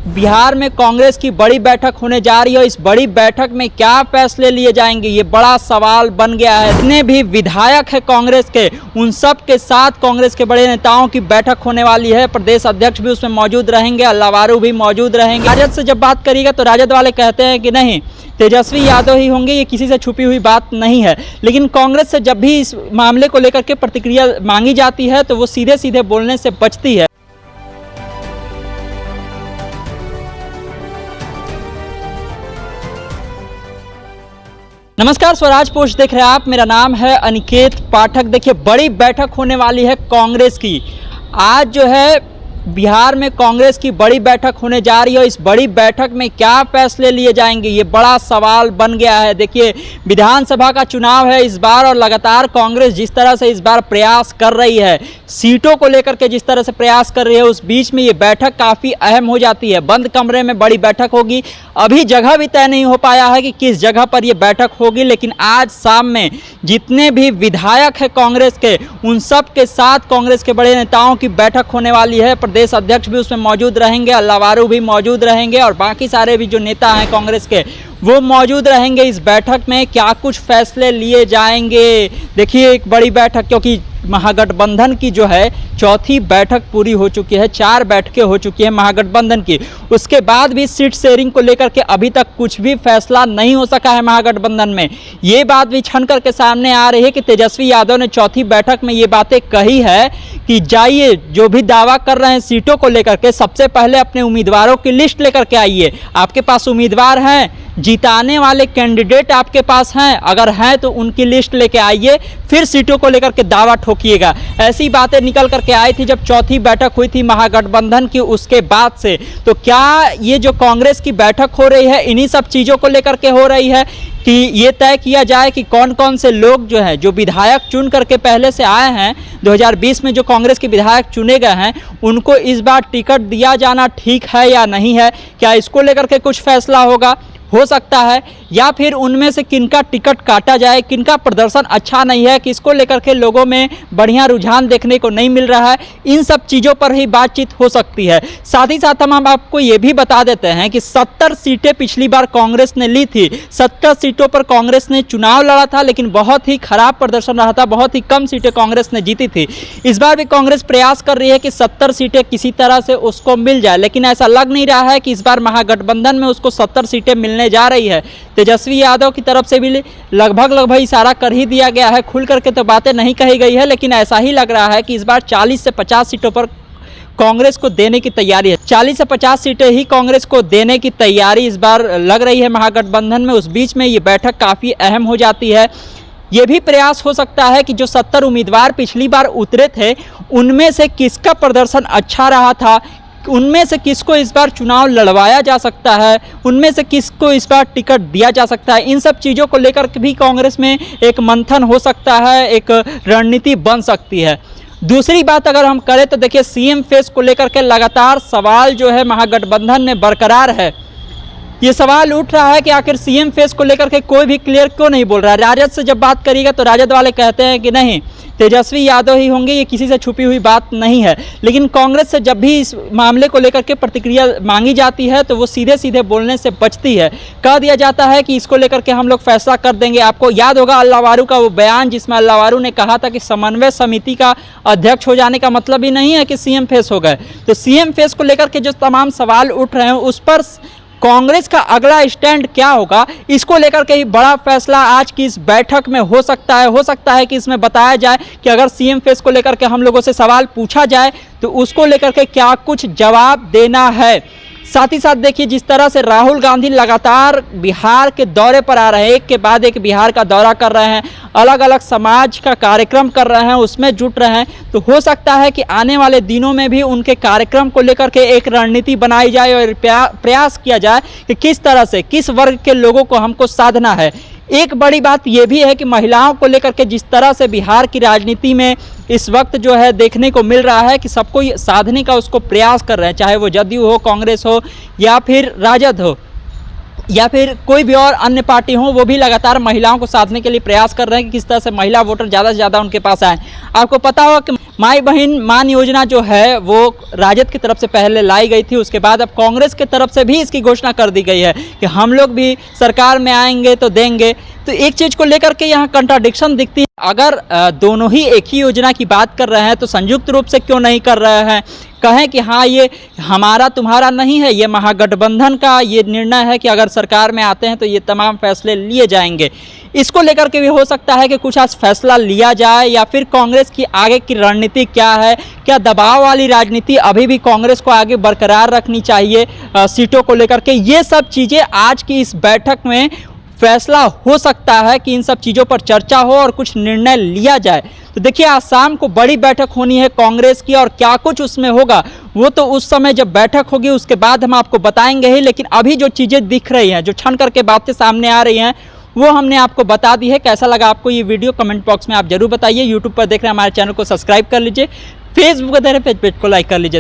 बिहार में कांग्रेस की बड़ी बैठक होने जा रही है। इस बड़ी बैठक में क्या फैसले लिए जाएंगे, ये बड़ा सवाल बन गया है। जितने भी विधायक है कांग्रेस के, उन सब के साथ कांग्रेस के बड़े नेताओं की बैठक होने वाली है। प्रदेश अध्यक्ष भी उसमें मौजूद रहेंगे, अल्लावारू भी मौजूद रहेंगे। राजद से जब बात करिएगा तो राजद वाले कहते हैं कि नहीं, तेजस्वी यादव ही होंगे, ये किसी से छुपी हुई बात नहीं है। लेकिन कांग्रेस से जब भी इस मामले को लेकर के प्रतिक्रिया मांगी जाती है तो वो सीधे सीधे बोलने से बचती है। नमस्कार, स्वराज पोस्ट देख रहे हैं आप। मेरा नाम है अनिकेत पाठक। देखिए, बड़ी बैठक होने वाली है कांग्रेस की। आज जो है बिहार में कांग्रेस की बड़ी बैठक होने जा रही है। इस बड़ी बैठक में क्या फैसले लिए जाएंगे, ये बड़ा सवाल बन गया है। देखिए, विधानसभा का चुनाव है इस बार, और लगातार कांग्रेस जिस तरह से इस बार प्रयास कर रही है, सीटों को लेकर के जिस तरह से प्रयास कर रही है, उस बीच में ये बैठक काफ़ी अहम हो जाती है। बंद कमरे में बड़ी बैठक होगी। अभी जगह भी तय नहीं हो पाया है कि किस जगह पर ये बैठक होगी, लेकिन आज शाम में जितने भी विधायक हैं कांग्रेस के, उन सब के साथ कांग्रेस के बड़े नेताओं की बैठक होने वाली है। प्रदेश अध्यक्ष भी उसमें मौजूद रहेंगे, अल्लावारू भी मौजूद रहेंगे, और बाकी सारे भी जो नेता हैं कांग्रेस के वो मौजूद रहेंगे। इस बैठक में क्या कुछ फैसले लिए जाएंगे, देखिए एक बड़ी बैठक, क्योंकि महागठबंधन की जो है चौथी बैठक पूरी हो चुकी है, 4 बैठकें हो चुकी है महागठबंधन की। उसके बाद भी सीट शेयरिंग को लेकर के अभी तक कुछ भी फैसला नहीं हो सका है महागठबंधन में। ये बात भी छन करके सामने आ रही है कि तेजस्वी यादव ने चौथी बैठक में ये बातें कही है कि जाइए, जो भी दावा कर रहे हैं सीटों को लेकर के, सबसे पहले अपने उम्मीदवारों की लिस्ट लेकर के आइए। आपके पास उम्मीदवार हैं, जिताने वाले कैंडिडेट आपके पास हैं, अगर हैं तो उनकी लिस्ट लेके आइए, फिर सीटों को लेकर के दावा ठोकिएगा। ऐसी बातें निकल करके आई थी जब चौथी बैठक हुई थी महागठबंधन की। उसके बाद से तो क्या ये जो कांग्रेस की बैठक हो रही है, इन्हीं सब चीज़ों को लेकर के हो रही है कि ये तय किया जाए कि कौन कौन से लोग जो हैं, जो विधायक चुन करके पहले से आए हैं, 2020 में जो कांग्रेस के विधायक चुने गए हैं, उनको इस बार टिकट दिया जाना ठीक है या नहीं है। क्या इसको लेकर के कुछ फैसला होगा, हो सकता है, या फिर उनमें से किनका टिकट काटा जाए, किनका प्रदर्शन अच्छा नहीं है, किसको लेकर के लोगों में बढ़िया रुझान देखने को नहीं मिल रहा है, इन सब चीज़ों पर ही बातचीत हो सकती है। साथ ही साथ हम आपको ये भी बता देते हैं कि 70 सीटें पिछली बार कांग्रेस ने ली थी। 70 सीटों पर कांग्रेस ने चुनाव लड़ा था, लेकिन बहुत ही खराब प्रदर्शन रहा था, बहुत ही कम सीटें कांग्रेस ने जीती थी। इस बार भी कांग्रेस प्रयास कर रही है कि 70 सीटें किसी तरह से उसको मिल जाए, लेकिन ऐसा लग नहीं रहा है कि इस बार महागठबंधन में उसको 70 सीटें मिलने जा रही है। तेजस्वी यादव की तरफ से भी लगभग इशारा कर ही दिया गया है, खुल करके तो बातें नहीं कही गई है, लेकिन ऐसा ही लग रहा है कि इस बार 40 से 50 सीटों पर कांग्रेस को देने की तैयारी है। 40 से 50 सीटें ही कांग्रेस को देने की तैयारी इस बार लग रही है महागठबंधन में। उस बीच में ये बैठक काफ़ी अहम हो जाती है। ये भी प्रयास हो सकता है कि जो 70 उम्मीदवार पिछली बार उतरे थे, उनमें से किसका प्रदर्शन अच्छा रहा था, उनमें से किसको इस बार चुनाव लड़वाया जा सकता है, उनमें से किसको इस बार टिकट दिया जा सकता है। इन सब चीज़ों को लेकर भी कांग्रेस में एक मंथन हो सकता है, एक रणनीति बन सकती है। दूसरी बात अगर हम करें तो देखिए, सीएम फेस को लेकर के लगातार सवाल जो है महागठबंधन में बरकरार है। ये सवाल उठ रहा है कि आखिर सीएम फेस को लेकर के कोई भी क्लियर क्यों नहीं बोल रहा है। राजद से जब बात करिएगा तो राजद वाले कहते हैं कि नहीं, तेजस्वी यादव ही होंगे, ये किसी से छुपी हुई बात नहीं है। लेकिन कांग्रेस से जब भी इस मामले को लेकर के प्रतिक्रिया मांगी जाती है तो वो सीधे सीधे बोलने से बचती है। कह दिया जाता है कि इसको लेकर के हम लोग फैसला कर देंगे। आपको याद होगा अल्लावारू का वो बयान, जिसमें अल्लावारू ने कहा था कि समन्वय समिति का अध्यक्ष हो जाने का मतलब ही नहीं है कि सीएम फेस हो गए। तो सीएम फेस को लेकर के जो तमाम सवाल उठ रहे हैं, उस पर कांग्रेस का अगला स्टैंड क्या होगा, इसको लेकर के ही बड़ा फैसला आज की इस बैठक में हो सकता है। हो सकता है कि इसमें बताया जाए कि अगर सीएम फेस को लेकर के हम लोगों से सवाल पूछा जाए तो उसको लेकर के क्या कुछ जवाब देना है। साथ ही साथ देखिए, जिस तरह से राहुल गांधी लगातार बिहार के दौरे पर आ रहे हैं, एक के बाद एक बिहार का दौरा कर रहे हैं, अलग अलग समाज का कार्यक्रम कर रहे हैं, उसमें जुट रहे हैं, तो हो सकता है कि आने वाले दिनों में भी उनके कार्यक्रम को लेकर के एक रणनीति बनाई जाए और प्रयास किया जाए कि किस तरह से, किस वर्ग के लोगों को हमको साधना है। एक बड़ी बात यह भी है कि महिलाओं को लेकर के जिस तरह से बिहार की राजनीति में इस वक्त जो है देखने को मिल रहा है कि सबको साधने का उसको प्रयास कर रहे हैं, चाहे वो जदयू हो, कांग्रेस हो, या फिर राजद हो, या फिर कोई भी और अन्य पार्टी हो, वो भी लगातार महिलाओं को साधने के लिए प्रयास कर रहे हैं कि किस तरह से महिला वोटर ज़्यादा से ज़्यादा उनके पास आए। आपको पता होगा कि माई बहन मान योजना जो है वो राजद की तरफ से पहले लाई गई थी, उसके बाद अब कांग्रेस की तरफ से भी इसकी घोषणा कर दी गई है कि हम लोग भी सरकार में आएंगे तो देंगे। तो एक चीज़ को लेकर के यहाँ कंट्राडिक्शन दिखती है। अगर दोनों ही एक ही योजना की बात कर रहे हैं तो संयुक्त रूप से क्यों नहीं कर रहे हैं? कहें कि हाँ ये हमारा तुम्हारा नहीं है, ये महागठबंधन का ये निर्णय है कि अगर सरकार में आते हैं तो ये तमाम फैसले लिए जाएंगे। इसको लेकर के भी हो सकता है कि कुछ आज फैसला लिया जाए, या फिर कांग्रेस की आगे की रणनीति क्या है? क्या दबाव वाली राजनीति अभी भी कांग्रेस को आगे बरकरार रखनी चाहिए सीटों को लेकर के? ये सब चीज़ें आज की इस बैठक में फैसला हो सकता है कि इन सब चीज़ों पर चर्चा हो और कुछ निर्णय लिया जाए। तो देखिए आज शाम को बड़ी बैठक होनी है कांग्रेस की, और क्या कुछ उसमें होगा वो तो उस समय जब बैठक होगी उसके बाद हम आपको बताएंगे ही। लेकिन अभी जो चीज़ें दिख रही हैं, जो छन करके बातें सामने आ रही हैं, वो हमने आपको बता दी है। कैसा लगा आपको ये वीडियो कमेंट बॉक्स में आप जरूर बताइए। यूट्यूब पर देख रहे हैं हमारे चैनल को सब्सक्राइब कर लीजिए, फेसबुक पर देख रहे हैं पेज को लाइक कर लीजिए।